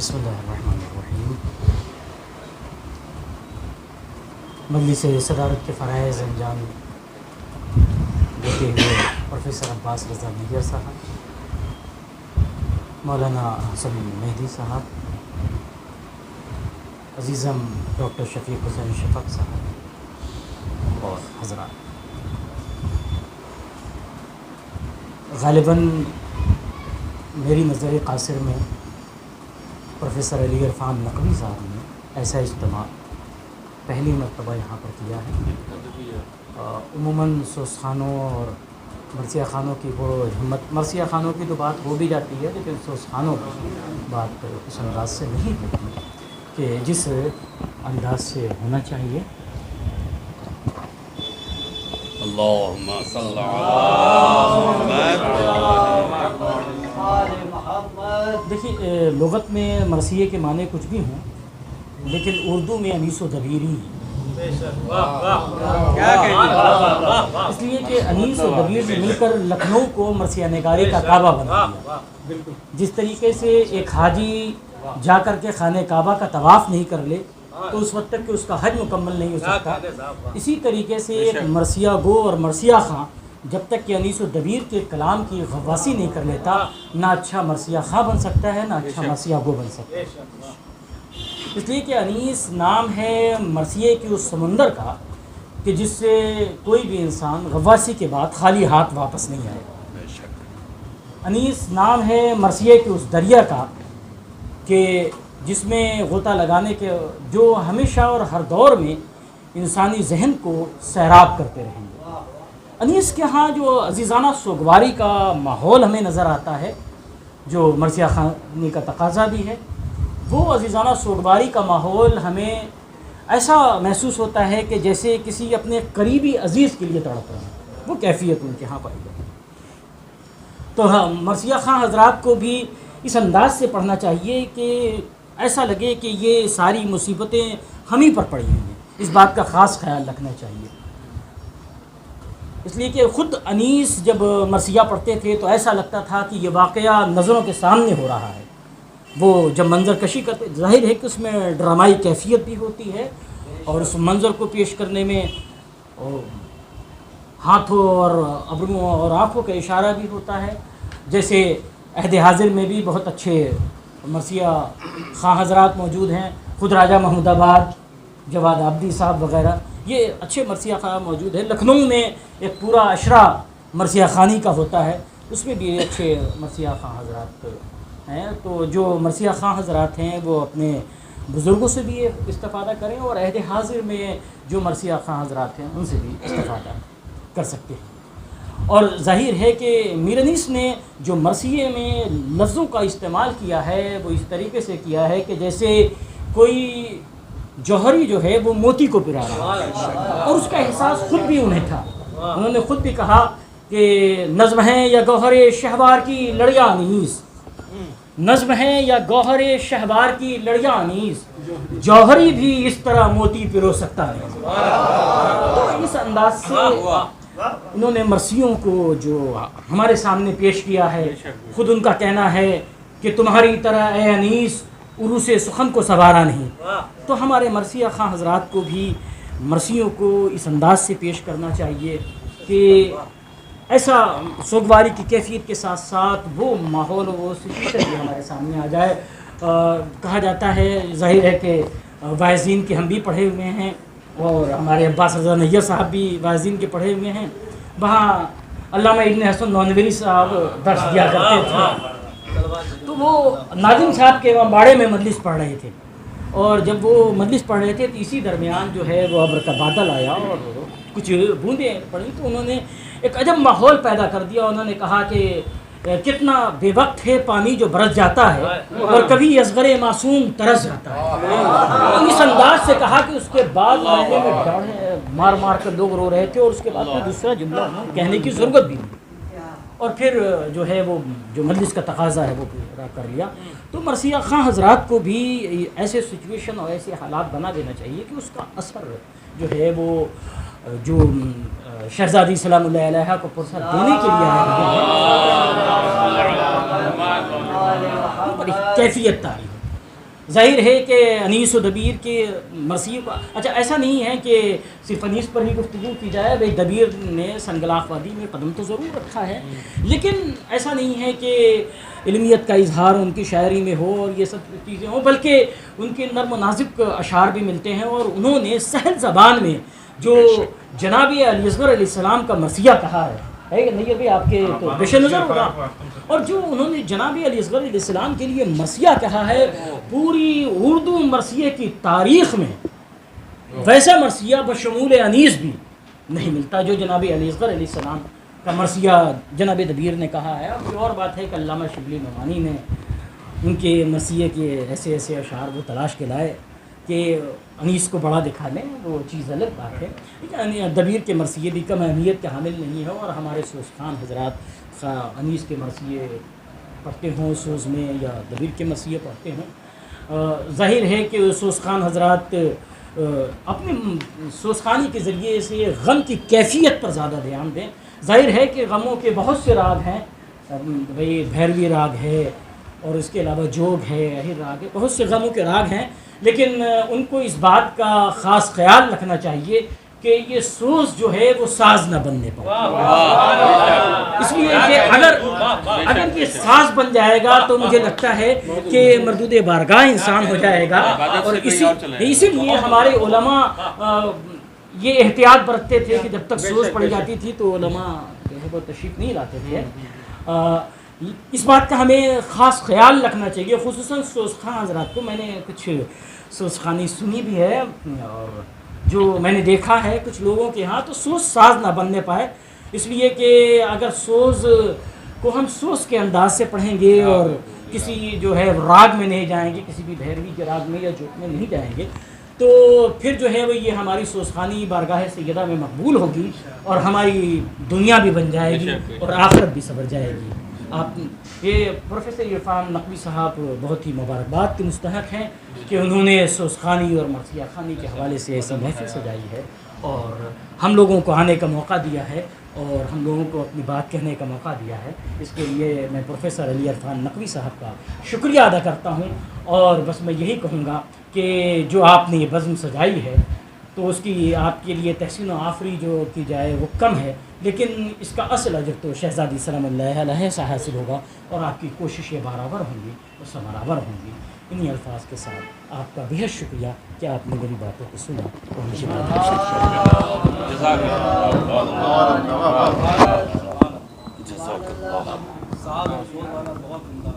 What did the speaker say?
بسم اللہ الرحمن الرحیم۔ مجلس صدارت کے فرائض انجام دیتے ہوئے پروفیسر عباس رضا دیگر صاحب، مولانا حسن مہدی صاحب، عزیزم ڈاکٹر شفیق حسین شفق صاحب اور حضرات، غالباً میری نظر قاصر میں پروفیسر علی عرفان نقوی صاحب نے ایسا اجتماع پہلی مرتبہ یہاں پر کیا ہے۔ عموماً سوس خانوں اور مرثیہ خانوں کی وہ ہمت، مرثیہ خانوں کی تو بات ہو بھی جاتی ہے، لیکن سوس خانوں کی بات اس انداز سے نہیں ہوتی کہ جس انداز سے ہونا چاہیے۔ اللہم صل علی دیکھیے، لغت میں مرثیے کے معنی کچھ بھی ہوں، لیکن اردو میں انیس و دبیری، اس لیے کہ انیس و دبیر نے مل کر لکھنؤ کو مرثیہ نگاری کا کعبہ بنا دیا۔ جس طریقے سے ایک حاجی جا کر کے خانہ کعبہ کا طواف نہیں کر لے تو اس وقت تک کہ اس کا حج مکمل نہیں ہو سکتا، اسی طریقے سے ایک مرثیہ گو اور مرثیہ خواں جب تک کہ انیس و دبیر کے کلام کی غواصی نہیں کر لیتا، نہ اچھا مرثیہ خواں بن سکتا ہے، نہ اچھا مرثیہ گو بن سکتا ہے۔ اس لیے کہ انیس نام ہے مرثیے کی اس سمندر کا کہ جس سے کوئی بھی انسان غواصی کے بعد خالی ہاتھ واپس نہیں آئے گا۔ انیس نام ہے مرثیے کے اس دریا کا کہ جس میں غوطہ لگانے کے جو ہمیشہ اور ہر دور میں انسانی ذہن کو سیراب کرتے رہیں گے۔ انیس کے ہاں جو عزیزانہ سوگواری کا ماحول ہمیں نظر آتا ہے، جو مرثیہ خوانی کا تقاضا بھی ہے، وہ عزیزانہ سوگواری کا ماحول ہمیں ایسا محسوس ہوتا ہے کہ جیسے کسی اپنے قریبی عزیز کے لیے تڑپ رہے ہیں، وہ کیفیت ان کے ہاں پائی جاتی ہے۔ تو ہاں، مرثیہ خواں حضرات کو بھی اس انداز سے پڑھنا چاہیے کہ ایسا لگے کہ یہ ساری مصیبتیں ہم ہی پر پڑی ہیں، اس بات کا خاص خیال رکھنا چاہیے۔ اس لیے کہ خود انیس جب مرثیہ پڑھتے تھے تو ایسا لگتا تھا کہ یہ واقعہ نظروں کے سامنے ہو رہا ہے۔ وہ جب منظر کشی کرتے، ظاہر ہے کہ اس میں ڈرامائی کیفیت بھی ہوتی ہے اور اس منظر کو پیش کرنے میں ہاتھوں اور ابروؤں اور آنکھوں کا اشارہ بھی ہوتا ہے۔ جیسے عہد حاضر میں بھی بہت اچھے مرثیہ خواں حضرات موجود ہیں، خود راجہ محمود آباد، جواد عابدی صاحب وغیرہ، یہ اچھے مرثیہ خواں موجود ہیں۔ لکھنؤ میں ایک پورا عشرہ مرثیہ خوانی کا ہوتا ہے، اس میں بھی اچھے مرثیہ خواں حضرات ہیں۔ تو جو مرثیہ خواں حضرات ہیں وہ اپنے بزرگوں سے بھی استفادہ کریں، اور عہد حاضر میں جو مرثیہ خواں حضرات ہیں ان سے بھی استفادہ کر سکتے ہیں۔ اور ظاہر ہے کہ میر انیس نے جو مرثیے میں لفظوں کا استعمال کیا ہے وہ اس طریقے سے کیا ہے کہ جیسے کوئی جوہری جو ہے وہ موتی کو پرا رہا ہے، اور اس کا احساس خود بھی انہیں تھا۔ انہوں نے خود بھی کہا کہ نظم ہے یا گوہر شہوار کی لڑیا انیس، نظم ہے یا گوہر شہوار کی لڑیا انیس، جوہری بھی اس طرح موتی پرو سکتا ہے۔ تو اس انداز سے انہوں نے مرثیوں کو جو ہمارے سامنے پیش کیا ہے، خود ان کا کہنا ہے کہ تمہاری طرح اے انیس عروس سخن کو سنوارا نہیں۔ تو ہمارے مرثیہ خواں حضرات کو بھی مرثیوں کو اس انداز سے پیش کرنا چاہیے کہ ایسا سوگواری کی کیفیت کے ساتھ ساتھ وہ ماحول و سچویشن بھی ہمارے سامنے آ جائے۔ کہا جاتا ہے، ظاہر ہے کہ واعظین کے ہم بھی پڑھے ہوئے ہیں، اور ہمارے عباس رضا نیّر صاحب بھی واعظین کے پڑھے ہوئے ہیں۔ وہاں علامہ ابن حسن نانوری صاحب درس دیا کرتے تھے، تو وہ ناظم صاحب کے وہاں باڑے میں مجلس پڑھ رہے تھے، اور جب وہ مجلس پڑھ رہے تھے تو اسی درمیان جو ہے وہ ابر کا بادل آیا اور کچھ بوندیں پڑی، تو انہوں نے ایک عجب ماحول پیدا کر دیا۔ انہوں نے کہا کہ کتنا بے وقت ہے پانی جو برس جاتا ہے، اور کبھی اصغر معصوم ترس جاتا ہے۔ اس انداز سے کہا کہ اس کے بعد محلے میں ڈاڑھیں مار مار کر لوگ رو رہے تھے، اور اس کے بعد کوئی دوسرا جملہ کہنے کی ضرورت بھی نہیں، اور پھر جو ہے وہ جو مجلس کا تقاضا ہے وہ پورا کر لیا۔ تو مرثیہ خواں حضرات کو بھی ایسے سچویشن اور ایسے حالات بنا دینا چاہیے کہ اس کا اثر جو ہے وہ جو شہزادی سلام اللہ علیہ کو پرسر دینے کے لیے آئے ہیں، کیفیت تاری ہو۔ ظاہر ہے کہ انیس و دبیر کے مرثیے کو، اچھا ایسا نہیں ہے کہ صرف انیس پر ہی گفتگو کی جائے، بھائی دبیر نے سنگلاخ وادی میں قدم تو ضرور رکھا ہے، لیکن ایسا نہیں ہے کہ علمیت کا اظہار ان کی شاعری میں ہو اور یہ سب چیزیں ہوں، بلکہ ان کے نرم و نازک اشعار بھی ملتے ہیں، اور انہوں نے سہل زبان میں جو جناب علی اصغر علیہ السلام کا مرثیہ کہا ہے کہ نہیں ابھی آپ کے تو پیش نظر ہوگا، اور جو انہوں نے جناب علی اصغر علیہ السلام کے لیے مرثیہ کہا ہے، پوری اردو مرثیے کی تاریخ میں ویسا مرثیہ بشمول انیس بھی نہیں ملتا جو جناب علی اصغر علیہ السلام کا مرثیہ جناب دبیر نے کہا ہے۔ اب اور بات ہے کہ علامہ شبلی نعمانی نے ان کے مرثیے کے ایسے ایسے اشعار وہ تلاش کے لائے کہ انیس کو بڑا دکھا لیں، وہ چیز الگ بات ہے، لیکن دبیر کے مرثیے بھی کم اہمیت کے حامل نہیں ہے، اور ہمارے سوز خان حضرات انیس کے مرثیے پڑھتے ہوں سوز میں یا دبیر کے مرثیے پڑھتے ہوں، ظاہر ہے کہ سوز خان حضرات اپنے سوز خانی کے ذریعے سے غم کی کیفیت پر زیادہ دھیان دیں۔ ظاہر ہے کہ غموں کے بہت سے راگ ہیں، بھئی بھیروی راگ ہے اور اس کے علاوہ جوگ ہے، اہر راگ ہے، بہت سے غموں کے راگ ہیں، لیکن ان کو اس بات کا خاص خیال رکھنا چاہیے کہ یہ سوز جو ہے وہ ساز نہ بننے پائے، اس لیے کہ اگر یہ ساز بن جائے گا تو مجھے لگتا ہے کہ مردود بارگاہ انسان ہو جائے گا، اور اسی لیے ہمارے علماء یہ احتیاط برتتے تھے کہ جب تک سوز پڑھی جاتی تھی تو علماء جو ہے وہ تشریف نہیں لاتے تھے۔ اس بات کا ہمیں خاص خیال رکھنا چاہیے، خصوصاً سوز خان حضرات کو۔ میں نے کچھ سوز خانی سنی بھی ہے، اور جو میں نے دیکھا ہے کچھ لوگوں کے ہاں، تو سوز ساز نہ بننے پائے، اس لیے کہ اگر سوز کو ہم سوز کے انداز سے پڑھیں گے اور کسی جو ہے راگ میں نہیں جائیں گے، کسی بھی بھیروی کے راگ میں یا جوت میں نہیں جائیں گے، تو پھر جو ہے وہ یہ ہماری سوز خانی بارگاہ سیدہ میں مقبول ہوگی، اور ہماری دنیا بھی بن جائے گی اور آخرت بھی سنور جائے گی۔ آپ یہ پروفیسر عرفان نقوی صاحب بہت ہی مبارکباد کے مستحق ہیں کہ انہوں نے سوز خانی اور مرثیہ خانی کے حوالے سے ایسی محفل سجائی ہے، اور ہم لوگوں کو آنے کا موقع دیا ہے، اور ہم لوگوں کو اپنی بات کہنے کا موقع دیا ہے۔ اس کے لیے میں پروفیسر علی عرفان نقوی صاحب کا شکریہ ادا کرتا ہوں، اور بس میں یہی کہوں گا کہ جو آپ نے یہ بزم سجائی ہے تو اس کی آپ کے لیے تحسین و آفری جو کی جائے وہ کم ہے، لیکن اس کا اصل اجر تو شہزادی سلام اللہ علیہ سے حاصل ہوگا، اور آپ کی کوششیں برابر ہوں گی اور سمرابر ہوں گی۔ انہی الفاظ کے ساتھ آپ کا بہت شکریہ کہ آپ نے میری باتوں کو سنا اور مجھے جزاک اللہ۔